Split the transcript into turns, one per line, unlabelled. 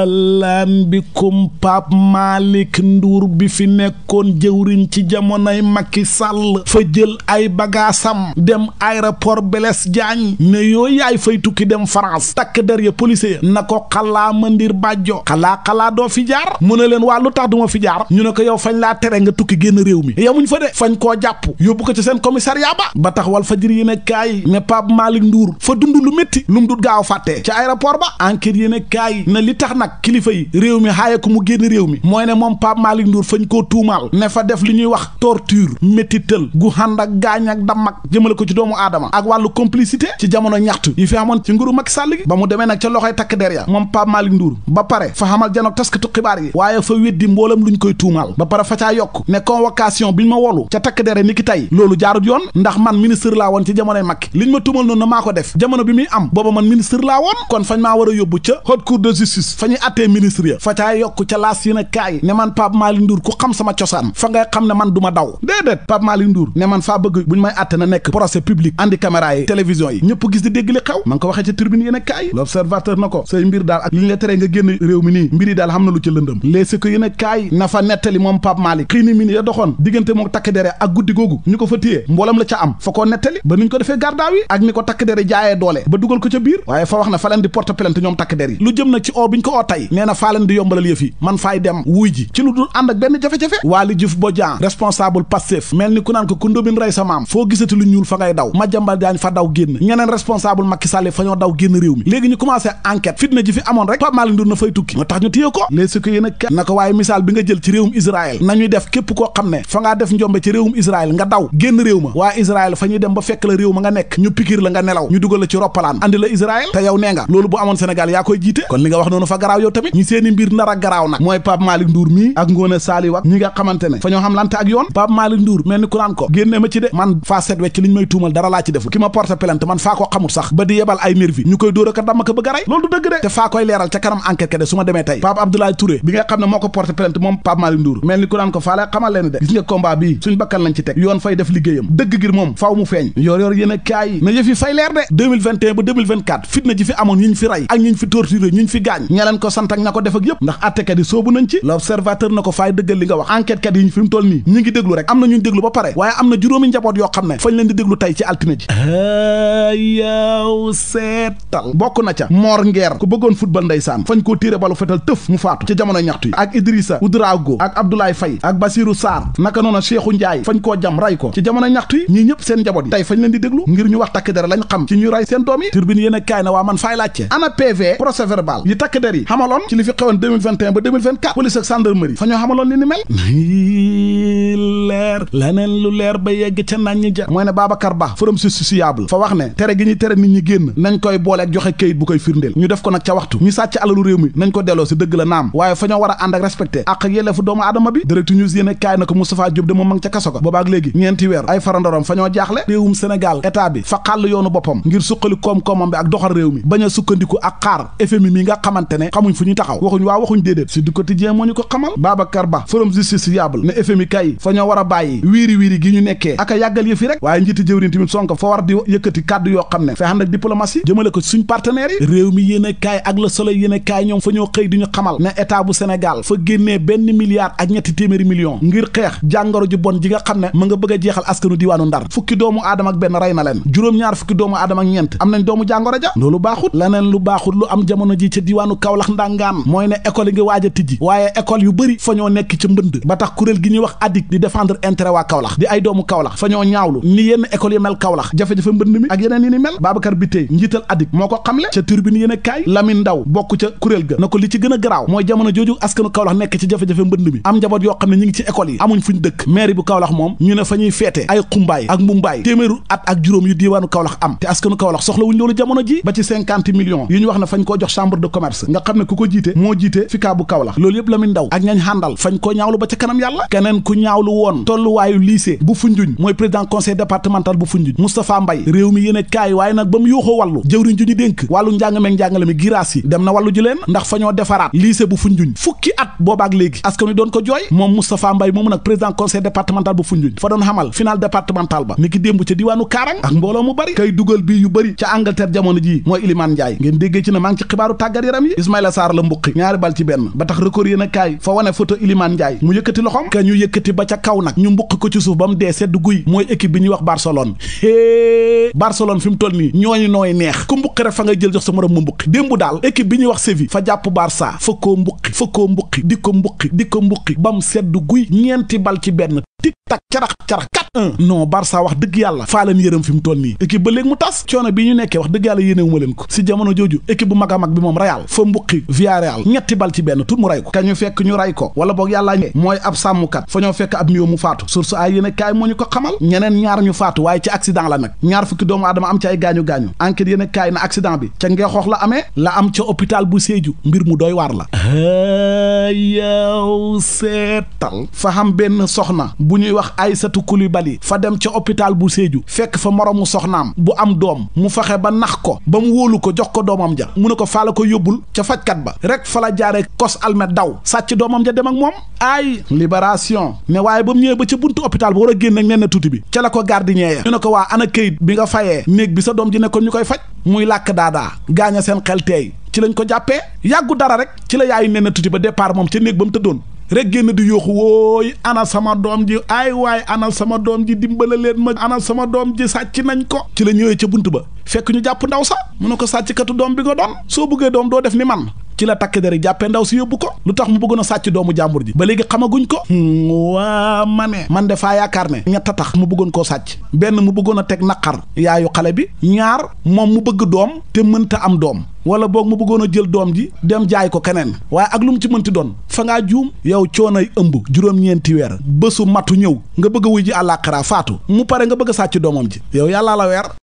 lan bikum Pape Malick Ndour bi fi nekkoon jëwriñ ci jamonoy Macky Sall fa jël ay bagaasam dem aéroport Blaise Diagne ne yooyu yaay fay tukki dem France takk der ya policier na ko xalaa mandir bàjjo xalaa doo fi jaar mu ne leen waa lu tax duma fi jaar ñu ne ko yow fañ laa tere nga tukki génn réew mi yamuñ fa de fañ koo jàpp yóbbu ko ci seen commissariat ba tax wal fajiri yéen kaay ne Pape Malick Ndour fa dund lu métti lu mu dut gaaw fàttee ci aéroport ba enquête yéen kaay ne li tax nag kilifa yi réew mi xaaye ko mu génn réew mi mooy ne moom Pape Malick Ndour fañ koo tuumaal ne fa def li ñuy wax torture métital gu xànd ak gaañ ak damm ak jëmale ko ci doomu aadama ak wàllu complicité ci jamono ñaxtu yi fi amoon ci nguuru Macky Sall gi ba mu demee nag ca loxoy takk der ya moom Pape Malick Ndour ba pare fa xamal janook taskatu xibaar yi waaye fa weddi mboolam luñ koy tuumaal ba pare fa caa yokk ne convocation biñ ma wolu ca takk der ni ki tey loolu jaarut yoon ndax man ministre laa woon ci jamonoy Macky liñ ma tuumal noonu na maa ko def jamono bi muy am booba man ministre laa woon kon fañ maa war a yóbbu ca haute cour de justice fa ñuy attee ministre ya fa caa yokk ca laas yéen a kaay ne man Pape Malick Ndour ku xam sama cosaan fa ngay xam ne man du ma daw déedéet Pape Malick Ndour ne man faa bëgg buñ may atte na nekk procès public andi caméra yi télévision yi ñëpp gis di dégg li xew ma ngi ko waxee ca tribune yéen a kaay l'observateur na ko say mbir daal ak li ñu la teree nga génn réew mi nii mbir yi daal xam na lu ca lëndëm léegi ko yéen a kaay na fa nettali moom Pape Malick xii ni mi ni ya doxoon diggante moom takk dere ak guddi googu ñu ko fa téyee mboolam la ca am fa koo nettali ba niñ ko defee gardaaw yi ak ni ko takk dere jaayee doole ba dugal ko ca biir waaye fa wax na fa leen di porte plainte ñoom takk der yi lu jëm nag ci oo biñ ko oo tay nee na faa leen di yombalal yëf yi man faay dem wuy ji ci lu dul ànd ak benn jafe-jafe Waly Diouf Bodian responsable Pastef mel ni ku naan ko ku ndóbin rey sa maam foo gisati lu ñuul fa ngay daw Madiambal Diagne fa daw génn ñeneen responsable Macky Sall fa ñoo daw génn réew mi léegi ñu commencé enquête fitna ji fi amoon rek Pape Malick Ndour na fay tukki moo tax ñu téye ko léegi si ko yéen a na ko waaye misaal bi nga jël ci réewum Israël nañuy def képp koo xam ne fa ngaa def njombe ci réewum Israël nga daw génn réew ma waa Israël fa ñuy dem ba fekk la réew ma nga nekk ñu pikir la nga nelaw ñu dugal la ci roppalaan andi la Israël te yow nee nga loolu bu amoon Sénégal yaa koy jiite kon li nga wax noonu fa garaaw yow tamit ñi seeni mbir nar a garaaw nag mooy Pape Malick Ndour mii ak Ngone Saliou ak ñi nga xamante ne fa ñoo xam lante ak yoon Pape Malick Ndour mel ni ku naan ko génne ma ci de man faa set wecc li ñu may tuumal dara laa ci defu ki ma porte plainte man faa ko xamul sax ba di yebal ay nervi ñu koy dóor a ko damm ko bëgg a rey loolu du dëgg de te faa koy leeral ca kanam enquête ke de su ma demee tey Pape Abdoulaye Touré bi nga xam ne moo ko porte plainte moom Pape Malick Ndour mel ni ku naan ko faa lay xamal leen de gis nga combat bii suñ bakkan lañ ci teg yoon fay def liggéeyam dëgg gir moom faaw mu feeñ yor yéen a kaay na yëf yi fay leer de 2021 ba 2024 fitna ji fi amoon ñi ñu fi rey ak ñi ñu fi torturé ñi ñu fi gaañ ña leen ko sant ak ña ko def ak yëpp ndax attekat yi soobu nañ ci l'observateur na ko faay dëggal li nga wax enquête kat yi ñu fi mu toll nii ñi ngi déglu rek am na ñu déglu ba pare waaye am na juróomi njaboot yoo xam ne fañ leen di déglu tey ci altine ji yow seetal bokk na ca Mor Ngeer ku bëggoon football ndeysaan fañ koo téere balu fetal tëf mu faatu ci jamono ñaxtu yi ak Idrissa Oudraogo ak Abdoulaye Faye ak Bassirou Sarr naka noonu Cheikhou Ndiaye fañ koo jam ray ko ci jamono ñaxtu yi ñii ñëpp seen njaboot yi tey fañ leen di déglu ngir ñu wax takk der lañ xam ci ñu ray seen doom yi turbine yéen a kaay na waa man faay laajte ana PV procès verbal yi takk der yi xamaloon ci li fi xewoon 2021 ba 2024 police ak gendarmerie fa ñoo xamaloon li ni mel leer laneen lu leer ba yegg ca nañ ñi ja mooy ne Babacar Ba forum justiciable fa wax ne tere gi ñuy tere nit ñi génn nañ koy boole ak joxe kayit bu koy firndeel ñu def ko nag ca waxtu ñu sàcc alalu réew mi nañ ko delloo si dëgg la naam waaye fa ñoo war a ànd ak respecté ak yelleefu doomu aadama bi direct news yéen kaay na ko Moustapha Diop de moom ma ngi ca kaso ga boobaak léegi ñeenti weer ay farandorom fa ñoo jaaxle réewum Sénégal état bi fa xàll yoonu boppam ngir suqali koom-koomam bi ak doxal réew mi bañ a sukkandiku ak xaar FMI mi nga xamante ne xamuñ fu ñuy taxaw waxuñ waa waxuñ déedéet si du quotidien moo ñu ko xamal Babacar Ba forum justiciable ne FMI kay fa ñoo war a bàyyi wiiri gi ñu nekkee ak a yàggal yëf yi rek waaye njiiti jëwriñ tamit Sonko fa war di yëkkati kàddu yoo xam ne fa ànd ak diplomatie jëmale ko suñ partenaires yi réew mi yéen a kaay ak Le Soleil yéen a kaay ñoom fa ñoo xëy di ñu xamal ne état bu Sénégal fa génnee $1 ak ñetti téeméeri millions ngir xeex jàngoro ji bon ji nga xam ne ma nga bëgg a jeexal askanu diwaanu Ndar fukki doomu aadama ak benn rey na leen juróom-ñaar fukki doomu aadama ak ñeent am nañ doomu jàngoro ja loolu baaxut leneen lu baaxut lu am jamono ji ca diwaanu Kaolack ndangaan mooy ne école yi ngi waaj a tijji waaye école yu bëri fa ñoo nekk ca mbënd ba tax kuréel gi ñuy wax ADIC di défendre intérêt waa Kaolack di ay doomu Kaolack fa ñoo ñaawlu ni yenn école yi mel Kaolack jafe-jafe mbënd mi ak yeneen yi ni mel Babacar Bitèye njiital ADIC moo ko xamle ca turbine yéen a kaay Lamine Ndaw bokk ca kuréel ga na ko li ci gën a garaaw mooy jamono jooju askanu Kaolack nekk ci jafe-jafe mbënd mi am njaboot yoo xam ne ñi ngi ci école yi amuñ fuñ dëkk mairie bu Kaolack moom ñu ne fa ñuy feete ay xumbaay ak mbumbaay téeméeru at ak juróom yu diiwaanu Kaolack am te askanu Kaolack soxla wuñ loolu jamono ji ba ci 50 millions yi ñu wax ne fañ koo jox chambre de commerce nga xam ne ku ko jiite moo jiite fika bu Kaolack loolu yëpp Lamine Ndaw ak ñañ xàndal fañ ko ñaawlu ba ca kanam yàlla keneen ku ñaawlu woon tolluwaayu lycée bu Foundiougne mooy président conseil départemental bu Foundiougne Moustapha Mbaye réew mi yéen kaay waaye nag ba mu yuuxoo wàllu jëwriñ ju ñu dénk wàllu njàng meeg njàngale mi giraas yi dem na wàllu ji leen ndax fa ñoo defaraat lycée bu Foundiougne fukki at boobaak léegi askan wi doon ko jooy moom Moustapha Mbaye moomu nag président conseil départemental bu Foundiougne fa doon xamal final départemental ba ni ki démb ca diwaanu Kaarang ak mbooloo mu bari kay dugal bi yu bari ca Angleterre jamono ji mooy Iliman Ndiaye ngeen déggee ci ne maa ngi ci xibaaru tàggat yaram yi Ismaïla Sarr la mbuqi ñaari bal ci benn ba tax record yéen a kaay fa wane photo Iliman Ndiaye mu yëkkati loxom ka ñu yëkkati ba ca kaw nag ñu mbuqi ko ci suuf ba mu dee sedd guy mooy équipe bi ñuy wax Barcelone Barcelone fi mu toll nii ñooñu nooy neex ku mbuqi rek fa ngay jël jox sa morom mu mbuqi démb daal équipe bi ñuy wax Séville fa jàpp Barça fa koo mbuqi di ko mbuqi ba mu sedd guy ñeenti bal ci benn tik tak carax 4-1 non Barça wax dëgg yàlla faa leen yërëm fi mu toll nii équipe ba léegi mu tas coono bii ñu nekkee wax dëgg yàlla yéenewu ma leen ko si jamono jooju équipe bu mag a mag bi moom Real fa mbuqi Villarreal ñetti bal ci benn tut mu ray ko ka ñu fekk ñu ray ko wala boog yàllaa ñe mooy ab sàmmkat fa ñoo fekk ab nuyoo mu faatu source ay yéen a kaay moo ñu ko xamal ñeneen ñaar ñu faatu waaye ci accident la nag ñaar fukki doomu aadama am ci ay gaañu-gaañu enquête yéen a kaay na accident bi ca Ngeexoox la amee la am ca hôpital bu Sédhiou mbir mu doy waar la yow seetal fa xam benn soxna bu ñuy wax Aïssatou Coulibaly fa dem ca hôpital bu Sédhiou fekk fa moromu soxnaam bu am doom mu fexe ba nax ko ba mu wóolu ko jox ko doomam ja mu ne ko faa la ko yóbbul ca fajkat ba rek fa la jaaree kos almet daw sàcc doomam ja dem ak moom ay libération ne waaye ba mu ñëwee ba ca buntu hôpital ba war a génn ak nen na tuuti bi ca la ko gardien ya ñu ne ko waa ana këyit bi nga fayee néeg bi sa doom ji nekkoon ñu koy faj muy làkk daadaa gaaña seen xel teey ci lañ ko jàppee yàggu dara rek ci la yaayu nen na tuuti ba départ moom ca néeg ba mu tëddoon rek génn di yooxu wooy ana sama doom ji ay waay ana sama doom ji dimbala leen ma ana sama doom ji sàcc nañ ko ci la ñëwee ca bunt ba fekk ñu jàpp ndaw sax mu ne ko sàcckatu doom bi nga doon soo bëggee doom doo def ni man ci la takk deri jàppee ndaw si yóbbu ko lu tax mu bëggoon a sàcc doomu jàmbur ji ba léegi xamaguñ ko waa ma ne man defaa yaakaar ne ñett a tax mu bëggoon koo sàcc benn mu bëggoon a teg naqar yaayu xale bi ñaar moom mu bëgg doom te mënta am doom wala boog mu bëggoon a jël doom ji dem jaay ko keneen waaye ak lu mu ci mënti doon fa ngaa juum yow coonay ëmb juróom-ñeenti weer bésu matu ñëw nga bëgg a wuy ji àllaaxira faatu mu pare nga bëgg a sàcc doomam ji yow yàllaa la weer